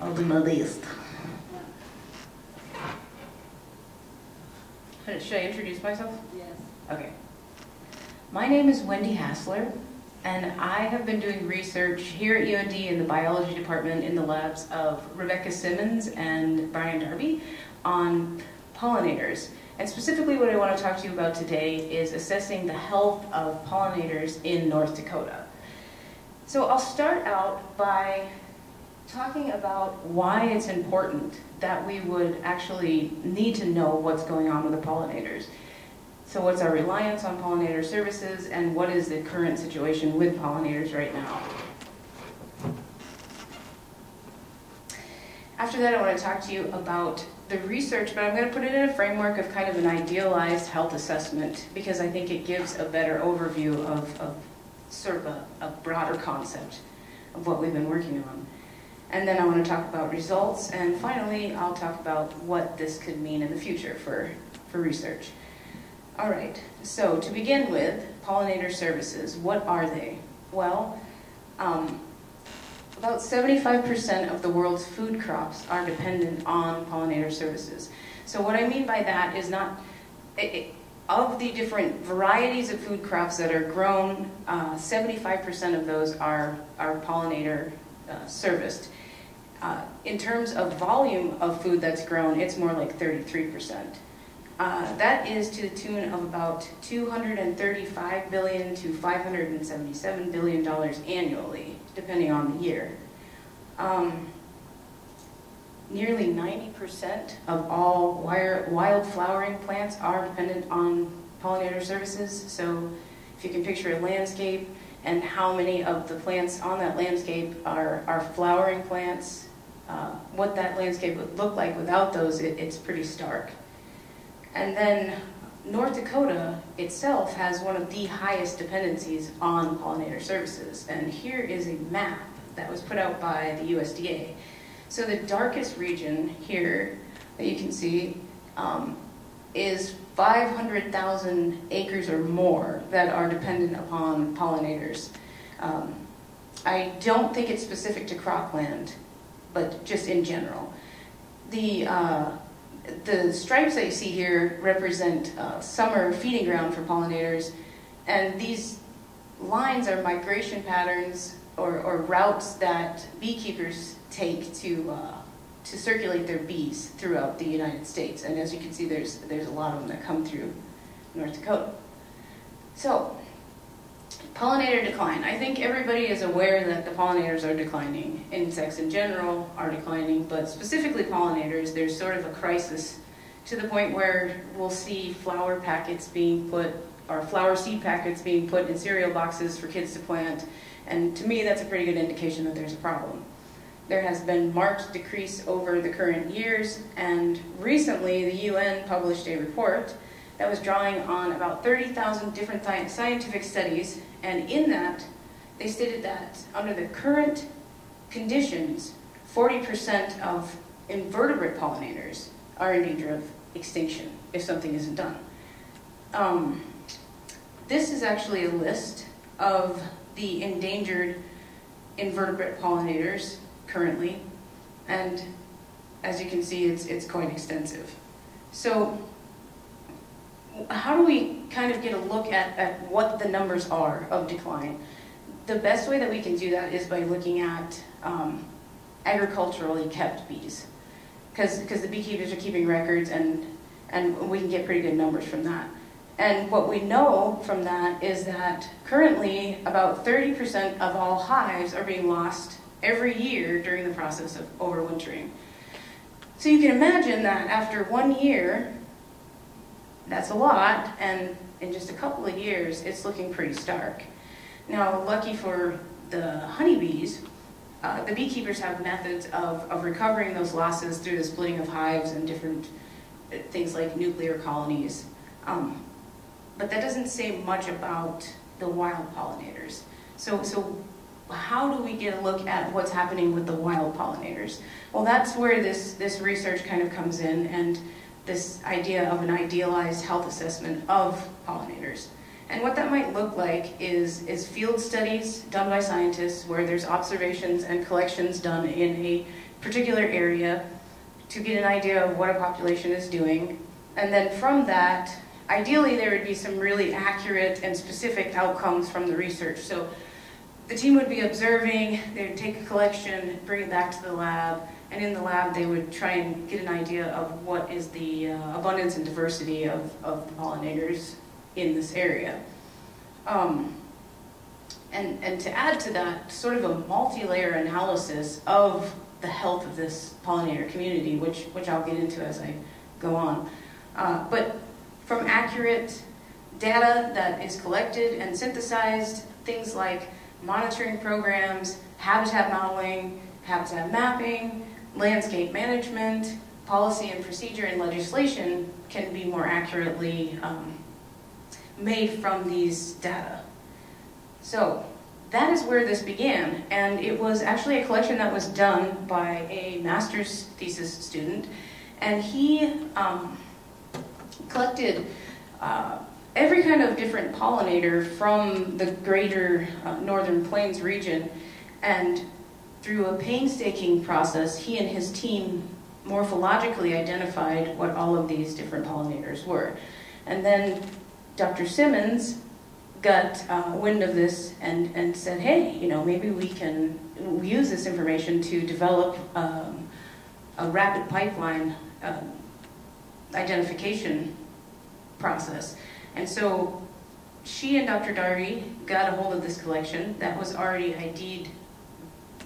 I'll do my best. Should I introduce myself? Yes. Okay. My name is Wendie Hasler, and I have been doing research here at UND in the biology department in the labs of Rebecca Simmons and Brian Darby on pollinators. And specifically what I want to talk to you about today is assessing the health of pollinators in North Dakota. So I'll start out by talking about why it's important that we would actually need to know what's going on with the pollinators. So what's our reliance on pollinator services, and what is the current situation with pollinators right now? After that, I want to talk to you about the research, but I'm going to put it in a framework of kind of an idealized health assessment, because I think it gives a better overview of sort of a broader concept of what we've been working on. And then I want to talk about results, and finally I'll talk about what this could mean in the future for research. All right, so to begin with, pollinator services, what are they? Well, about 75% of the world's food crops are dependent on pollinator services. So what I mean by that is not, of the different varieties of food crops that are grown, 75% of those are pollinator serviced. In terms of volume of food that's grown, it's more like 33%. That is to the tune of about $235 billion to $577 billion annually, depending on the year. Nearly 90% of all wild flowering plants are dependent on pollinator services. So if you can picture a landscape and how many of the plants on that landscape are flowering plants, what that landscape would look like without those, it's pretty stark. And then North Dakota itself has one of the highest dependencies on pollinator services. And here is a map that was put out by the USDA. So the darkest region here that you can see is 500,000 acres or more that are dependent upon pollinators. I don't think it's specific to cropland, but just in general. The stripes that you see here represent summer feeding ground for pollinators, and these lines are migration patterns or routes that beekeepers take to circulate their bees throughout the United States. And as you can see, there's a lot of them that come through North Dakota. So, pollinator decline. I think everybody is aware that the pollinators are declining. Insects in general are declining, but specifically pollinators, there's sort of a crisis to the point where we'll see flower packets being put, or flower seed packets being put in cereal boxes for kids to plant. And to me, that's a pretty good indication that there's a problem. There has been marked decrease over the current years, and recently the UN published a report that was drawing on about 30,000 different scientific studies, and in that, they stated that under the current conditions, 40% of invertebrate pollinators are in danger of extinction if something isn't done. This is actually a list of the endangered invertebrate pollinators currently, and as you can see, it's quite extensive. So how do we kind of get a look at what the numbers are of decline? The best way that we can do that is by looking at agriculturally kept bees, because the beekeepers are keeping records, and we can get pretty good numbers from that. And what we know from that is that currently about 30% of all hives are being lost every year during the process of overwintering. So you can imagine that after 1 year, that's a lot, and in just a couple of years, it's looking pretty stark. Now, lucky for the honeybees, the beekeepers have methods of recovering those losses through the splitting of hives and different things like nuclear colonies. But that doesn't say much about the wild pollinators. So how do we get a look at what's happening with the wild pollinators? Well, that's where this research kind of comes in, and this idea of an idealized health assessment of pollinators. And what that might look like is field studies done by scientists where there's observations and collections done in a particular area to get an idea of what a population is doing. And then from that, ideally there would be some really accurate and specific outcomes from the research. So the team would be observing, they would take a collection, bring it back to the lab, and in the lab they would try and get an idea of what is the abundance and diversity of the pollinators in this area. And to add to that, sort of a multi-layer analysis of the health of this pollinator community, which I'll get into as I go on. But from accurate data that is collected and synthesized, things like monitoring programs, habitat modeling, habitat mapping, landscape management, policy and procedure and legislation can be more accurately made from these data. So that is where this began, and it was actually a collection that was done by a master's thesis student, and he collected every kind of different pollinator from the greater Northern Plains region, and through a painstaking process, he and his team morphologically identified what all of these different pollinators were. And then Dr. Simmons got wind of this and said, hey, you know, maybe we can use this information to develop a rapid pipeline identification process. And so she and Dr. Darby got a hold of this collection that was already ID'd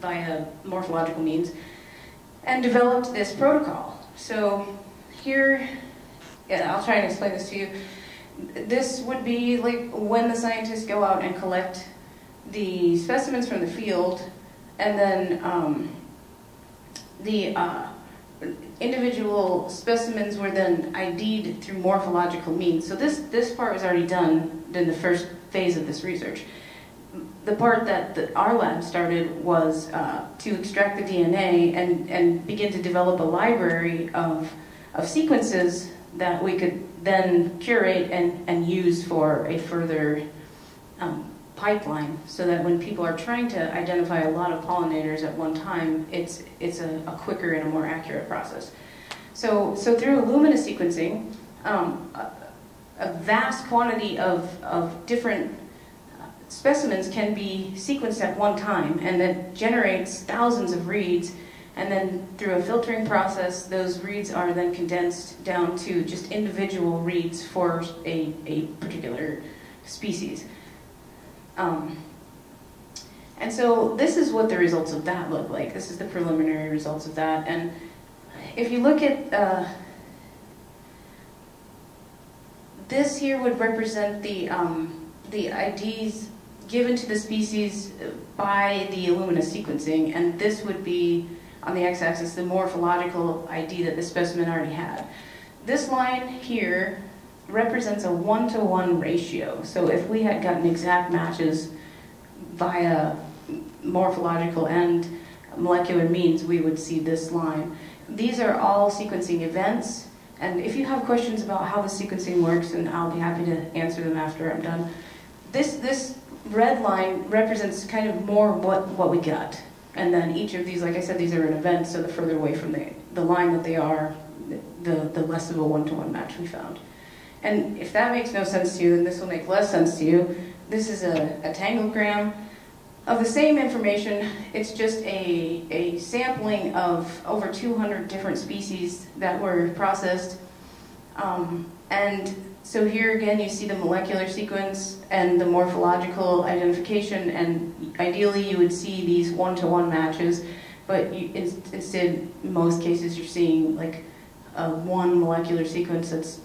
via morphological means and developed this protocol. So here, I'll try and explain this to you. This would be like when the scientists go out and collect the specimens from the field, and then the individual specimens were then ID'd through morphological means. So this part was already done in the first phase of this research. The part that our lab started was to extract the DNA and begin to develop a library of sequences that we could then curate and use for a further pipeline, so that when people are trying to identify a lot of pollinators at one time, it's a quicker and a more accurate process. So through Illumina sequencing, a vast quantity of different specimens can be sequenced at one time, and that generates thousands of reads. And then through a filtering process, those reads are then condensed down to just individual reads for a particular species. And so this is what the results of that look like. This is the preliminary results of that. And if you look at this here would represent the IDs given to the species by the Illumina sequencing, and this would be on the x-axis the morphological ID that the specimen already had. This line here represents a 1-to-1 ratio. So if we had gotten exact matches via morphological and molecular means, we would see this line. These are all sequencing events, and if you have questions about how the sequencing works, and I'll be happy to answer them after I'm done, this red line represents kind of more what we got. And then each of these, like I said, these are an event, so the further away from the line that they are, the less of a 1-to-1 match we found. And if that makes no sense to you, then this will make less sense to you. This is a tanglegram of the same information. It's just a sampling of over 200 different species that were processed. And so here again you see the molecular sequence and the morphological identification, and ideally you would see these 1-to-1 matches, but instead in most cases you're seeing like one molecular sequence that's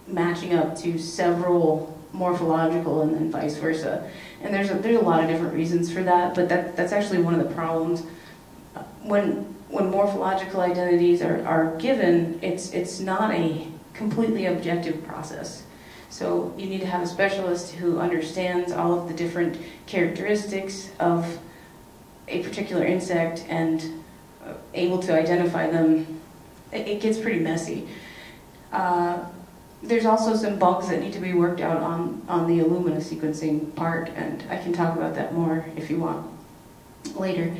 matching up to several morphological, and then vice versa. And there's a lot of different reasons for that, but that's actually one of the problems. When morphological identities are given, it's not a completely objective process. So you need to have a specialist who understands all of the different characteristics of a particular insect and able to identify them. It gets pretty messy. there's also some bugs that need to be worked out on the Illumina sequencing part, and I can talk about that more if you want later.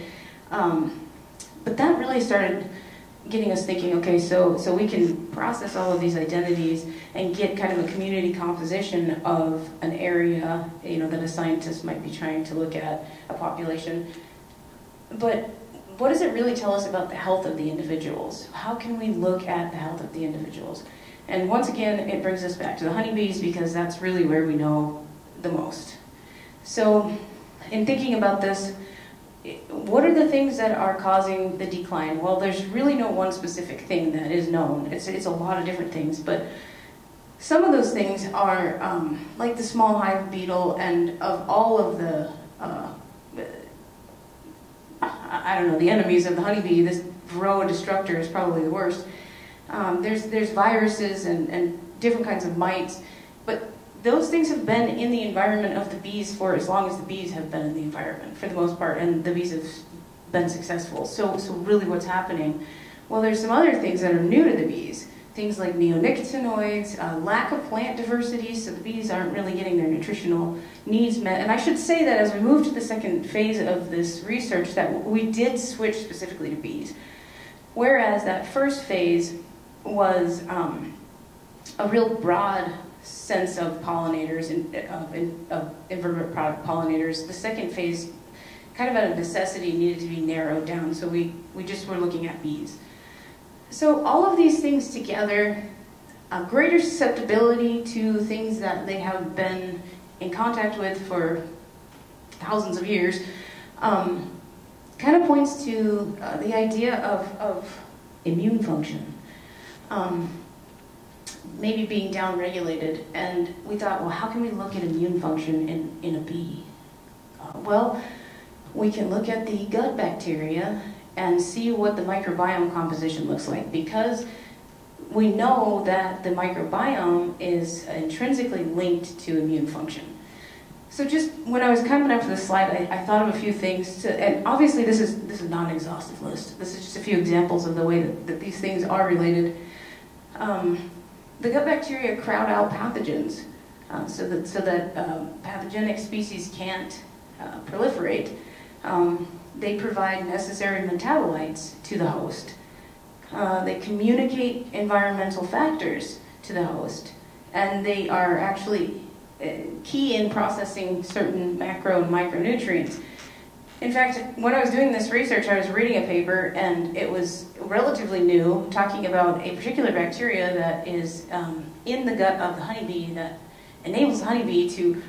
But that really started getting us thinking, okay, so we can process all of these identities and get kind of a community composition of an area, you know, that a scientist might be trying to look at, a population. But what does it really tell us about the health of the individuals? How can we look at the health of the individuals? And once again, it brings us back to the honeybees, because that's really where we know the most. So in thinking about this, what are the things that are causing the decline? Well, there's really no one specific thing that is known. It's a lot of different things, but some of those things are like the small hive beetle, and of all of the, I don't know, the enemies of the honeybee, this varroa destructor is probably the worst. There's viruses and different kinds of mites, but those things have been in the environment of the bees for as long as the bees have been in the environment, for the most part, and the bees have been successful. So really what's happening? Well, there's some other things that are new to the bees. Things like neonicotinoids, lack of plant diversity, so the bees aren't really getting their nutritional needs met. And I should say that as we move to the second phase of this research, that we did switch specifically to bees. Whereas that first phase was a real broad sense of pollinators, of invertebrate product pollinators. The second phase, kind of out of necessity, needed to be narrowed down, so we just were looking at bees. So all of these things together, a greater susceptibility to things that they have been in contact with for thousands of years, kind of points to the idea of immune function. Maybe being downregulated, and we thought, well, how can we look at immune function in a bee? Well, we can look at the gut bacteria and see what the microbiome composition looks like, because we know that the microbiome is intrinsically linked to immune function. So just when I was coming up for this slide, I thought of a few things, and obviously this is not an exhaustive list. This is just a few examples of the way that these things are related. The gut bacteria crowd out pathogens, so that pathogenic species can't proliferate. They provide necessary metabolites to the host. They communicate environmental factors to the host, and they are actually key in processing certain macro and micronutrients. In fact, when I was doing this research, I was reading a paper, and it was relatively new, talking about a particular bacteria that is in the gut of the honeybee that enables the honeybee to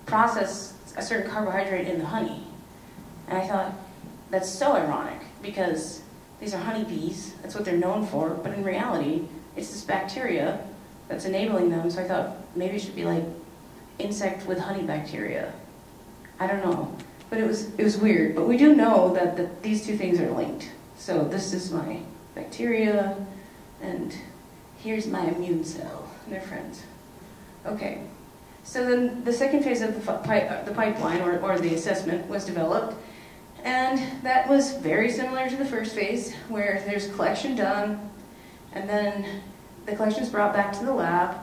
process a certain carbohydrate in the honey. And I thought, that's so ironic, because these are honeybees, that's what they're known for, but in reality, it's this bacteria that's enabling them. So I thought, maybe it should be like insect with honey bacteria. I don't know. But it was weird. But we do know that these two things are linked. So this is my bacteria, and here's my immune cell. And they're friends. Okay. So then the second phase of the pipeline, or the assessment, was developed. And that was very similar to the first phase, where there's collection done, and then the collection is brought back to the lab.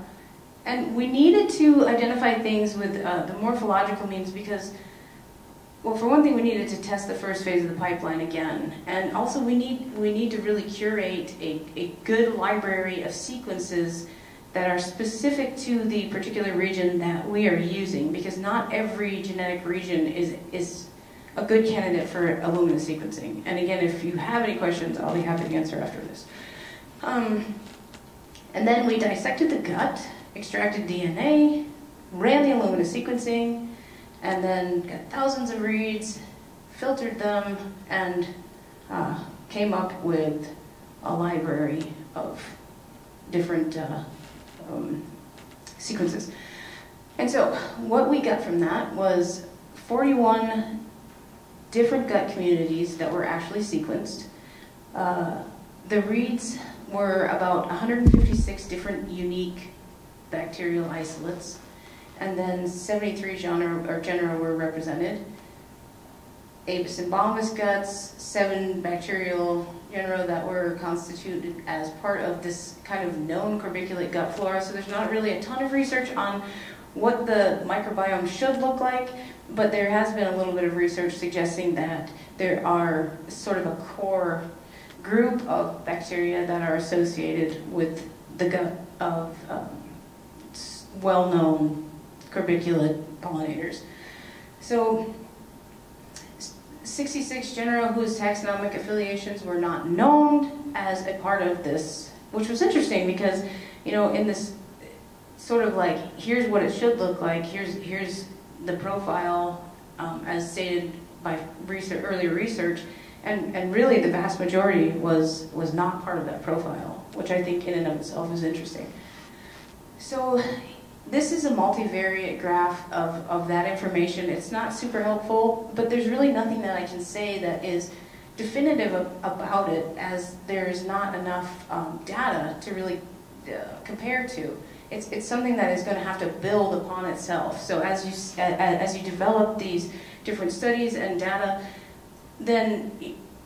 And we needed to identify things with the morphological means, because, well, for one thing, we needed to test the first phase of the pipeline again. And also we need to really curate a good library of sequences that are specific to the particular region that we are using, because not every genetic region is a good candidate for Illumina sequencing. And again, if you have any questions, I'll be happy to answer after this. And then we dissected the gut, extracted DNA, ran the Illumina sequencing, and then got thousands of reads, filtered them, and came up with a library of different sequences. And so what we got from that was 41 different gut communities that were actually sequenced. The reads were about 156 different unique bacterial isolates, and then 73 genera were represented. Apis and bombus guts, 7 bacterial genera that were constituted as part of this kind of known corbiculate gut flora. So there's not really a ton of research on what the microbiome should look like, but there has been a little bit of research suggesting that there are sort of a core group of bacteria that are associated with the gut of well-known corbiculate pollinators. So 66 genera whose taxonomic affiliations were not known as a part of this, which was interesting because, you know, in this sort of like, here's what it should look like, here's the profile as stated by earlier research, and really the vast majority was not part of that profile, which I think in and of itself is interesting. So this is a multivariate graph of that information. It's not super helpful, but there's really nothing that I can say that is definitive about it, as there's not enough data to really compare to. It's something that is going to have to build upon itself. So as you develop these different studies and data, then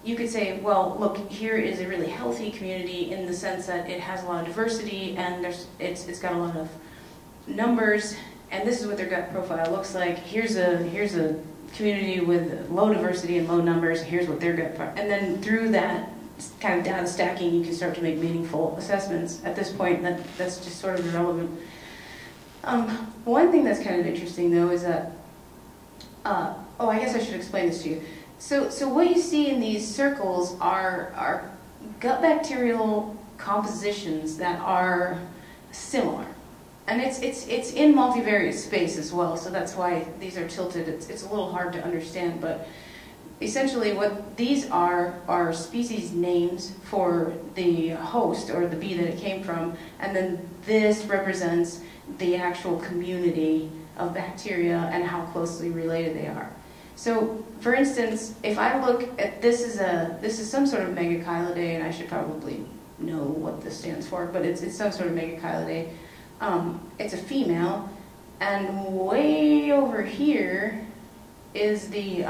you could say, well, look, here is a really healthy community in the sense that it has a lot of diversity and it's got a lot of numbers, and this is what their gut profile looks like. Here's a community with low diversity and low numbers. Here's what their gut profile, and then through that kind of data stacking, you can start to make meaningful assessments. At this point, that's just sort of irrelevant. One thing that's kind of interesting, though, is that oh, I guess I should explain this to you. So what you see in these circles are gut bacterial compositions that are similar. And it's in multivariate space as well, so that's why these are tilted. It's a little hard to understand, but essentially what these are species names for the host or the bee that it came from, and then this represents the actual community of bacteria and how closely related they are. So, for instance, if I look at this is some sort of megachilidae, and I should probably know what this stands for, but it's some sort of megachilidae. It's a female, and way over here is the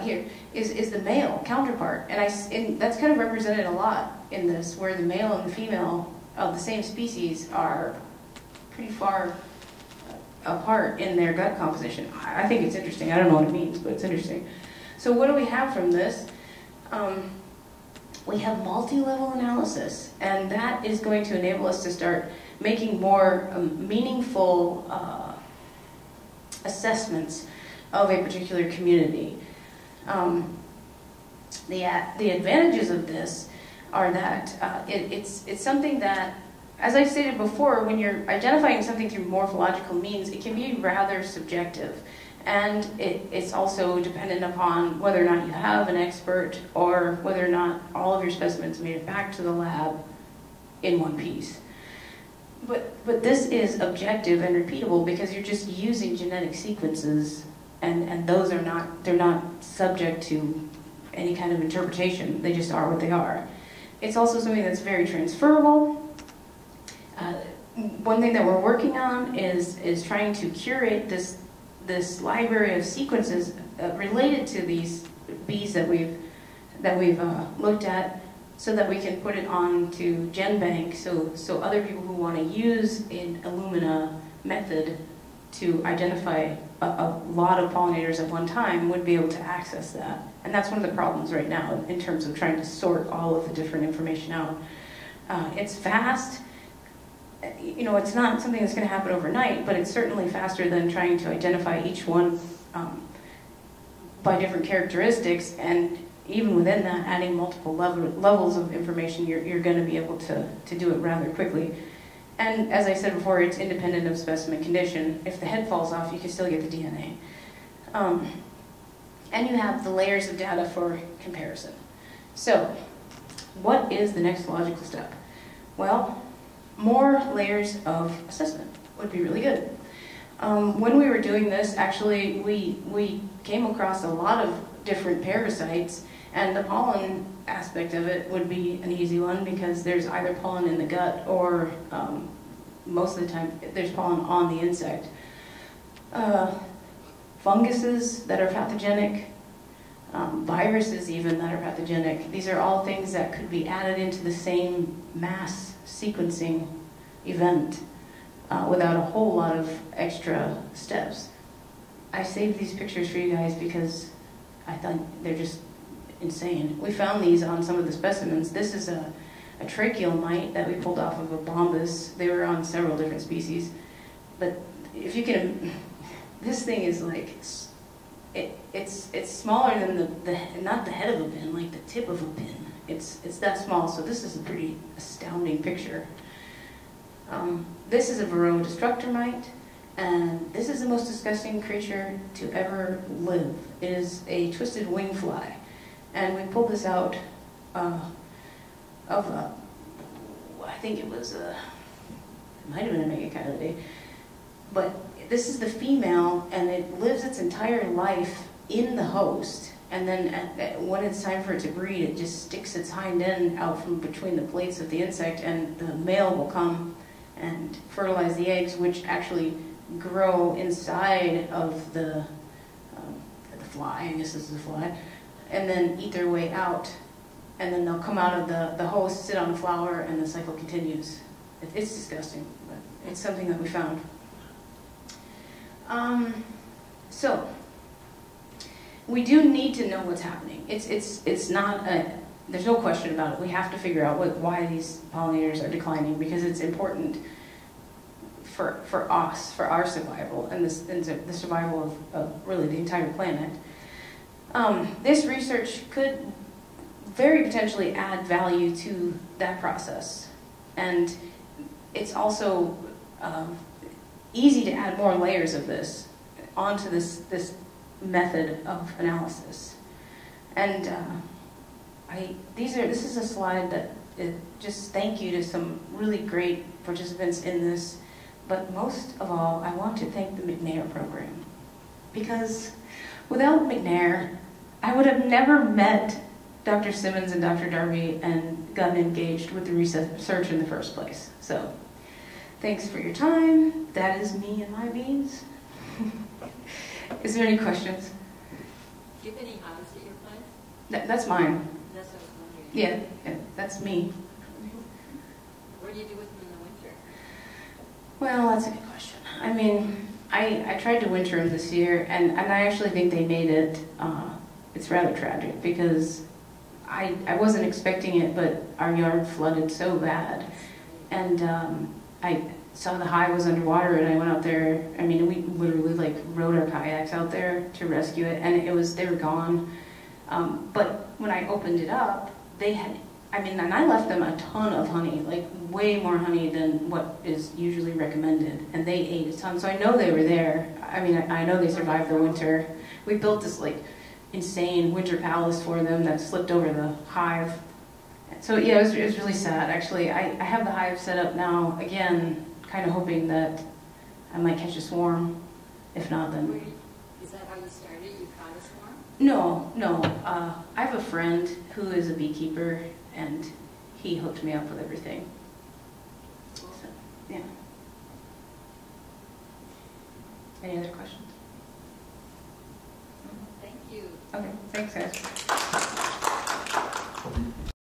here is the male counterpart, and that's kind of represented a lot in this, where the male and the female of the same species are pretty far apart in their gut composition. I think it's interesting. I don't know what it means, but it's interesting. So what do we have from this? We have multi-level analysis, and that is going to enable us to start making more meaningful assessments of a particular community. The advantages of this are that it's something that, as I stated before, when you're identifying something through morphological means, it can be rather subjective. And it's also dependent upon whether or not you have an expert, or whether or not all of your specimens made it back to the lab in one piece. But this is objective and repeatable because you're just using genetic sequences, and those are they're not subject to any kind of interpretation. They just are what they are. It's also something that's very transferable. One thing that we're working on is trying to curate this library of sequences related to these bees that we've looked at, so that we can put it onto GenBank, so other people who want to use an Illumina method to identify a lot of pollinators at one time would be able to access that. And that's one of the problems right now in terms of trying to sort all of the different information out. It's fast. You know, it's not something that's going to happen overnight, but it's certainly faster than trying to identify each one by different characteristics, and even within that, adding multiple levels of information, you're going to be able to do it rather quickly. And as I said before, it's independent of specimen condition. If the head falls off, you can still get the DNA. And you have the layers of data for comparison. So, what is the next logical step? Well, more layers of assessment would be really good. When we were doing this, actually, we came across a lot of different parasites, and the pollen aspect of it would be an easy one because there's either pollen in the gut or most of the time there's pollen on the insect. funguses that are pathogenic, viruses even that are pathogenic. These are all things that could be added into the same mass sequencing event without a whole lot of extra steps. I saved these pictures for you guys because I thought they're just insane. We found these on some of the specimens. This is a tracheal mite that we pulled off of a bombus. They were on several different species. But if you can, this thing is like, it's smaller than not the head of a pin, like the tip of a pin. It's that small, so this is a pretty astounding picture. This is a Varroa destructor mite, and this is the most disgusting creature to ever live. It is a twisted wing fly, and we pulled this out of a, I think it was it might have been a megachilidate, but this is the female, and it lives its entire life in the host, and then when it's time for it to breed, it just sticks its hind end out from between the plates of the insect, and the male will come and fertilize the eggs, which actually grow inside of the fly, I guess this is a fly, and then eat their way out, and then they'll come out of the host, sit on a flower, and the cycle continues. It's disgusting, but it's something that we found. So we do need to know what's happening. It's not there's no question about it. We have to figure out why these pollinators are declining, because it's important for us, for our survival, and the survival of really the entire planet. This research could very potentially add value to that process, and it's also easy to add more layers of this onto this method of analysis. And this is a slide that just thank you to some really great participants in this, but most of all, I want to thank the McNair program, because without McNair, I would have never met Dr. Simmons and Dr. Darby and gotten engaged with the research in the first place. So, thanks for your time. That is me and my beans. Is there any questions? Do you have any hives at your place? That's mine. That's what I was wondering. Yeah, that's me. What do you do with them in the winter? Well, that's a good question. I mean, I tried to winter them this year, and I actually think they made it. It's rather tragic, because I wasn't expecting it, but our yard flooded so bad, and I saw the hive was underwater, and I went out there. I mean, we literally like rode our kayaks out there to rescue it, and they were gone. But when I opened it up, they had, and I left them a ton of honey, like way more honey than what is usually recommended, and they ate a ton. So I know they were there. I mean, I know they survived the winter. We built this like insane winter palace for them that slipped over the hive. So yeah, it was really sad, actually. I have the hive set up now, again, kind of hoping that I might catch a swarm. If not, then... Is that how you started? You caught a swarm? No. I have a friend who is a beekeeper, and he hooked me up with everything. Cool. So, yeah. Any other questions? Thank you. Okay, thanks guys.